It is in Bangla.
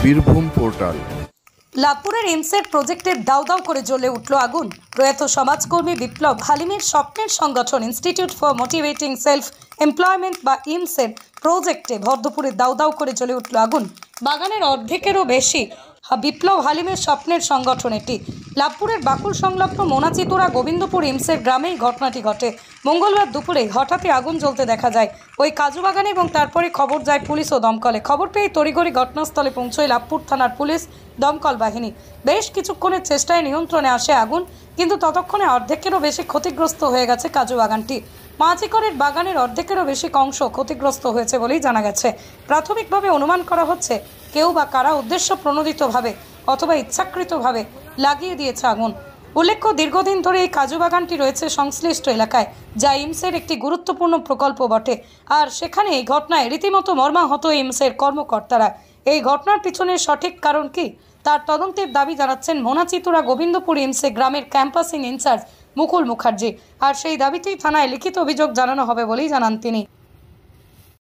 বীরভূম পোর্টাল। লাভপুরের এমসের প্রজেক্টের দাউ দাউ করে জ্বলে উঠল আগুন। প্রয়াত সমাজকর্মী বিপ্লব হালিমের স্বপ্নের সংগঠন institute for motivating self employment বা ইমসের প্রজেক্টে ভরদুপুরে দাউ দাউ করে জ্বলে উঠল আগুন। বাগানের অর্ধেকেরও বেশি বিপ্লব হালিমের স্বপ্নের সংগঠন এটি। লাভপুরের বাকুল সংলগ্ন মোনাচিতুরা গোবিন্দপুর ইমসের গ্রামেই ঘটনাটি ঘটে। মঙ্গলবার দুপুরে হঠাৎই আগুন জ্বলতে দেখা যায় ওই কাজু বাগানে এবং তারপরে খবর যায় পুলিশ ও দমকলে। খবর পেয়ে তড়িঘড়ি ঘটনাস্থলে পৌঁছয় লাভপুর থানার পুলিশ দমকল বাহিনী। বেশ কিছুক্ষণের চেষ্টায় নিয়ন্ত্রণে আসে আগুন, কিন্তু ততক্ষণে অর্ধেকেরও বেশি ক্ষতিগ্রস্ত হয়ে গেছে কাজু বাগানটি। 5 একরের বাগানের অর্ধেকেরও বেশি অংশ ক্ষতিগ্রস্ত হয়েছে বলেই জানা গেছে। প্রাথমিকভাবে অনুমান করা হচ্ছে কেউ বা কারা উদ্দেশ্য প্রণোদিতভাবে অথবা ইচ্ছাকৃতভাবে লাগিয়ে দিয়েছে আগুন। উল্লেখ্য, দীর্ঘদিন ধরে এই কাজু বাগানটি রয়েছে সংশ্লিষ্ট এলাকায়, যা ইমসের একটি গুরুত্বপূর্ণ প্রকল্প বটে। আর সেখানে এই ঘটনায় রীতিমতো মর্মাহত ইমসের কর্মকর্তারা। এই ঘটনার পিছনে সঠিক কারণ কি তার তদন্তের দাবি জানাচ্ছেন মোনাচিতুরা গোবিন্দপুর ইমসে গ্রামের ক্যাম্পাসিং ইনচার্জ মুকুল মুখার্জি। আর সেই দাবিতেই থানায় লিখিত অভিযোগ জানানো হবে বলেই জানান তিনি।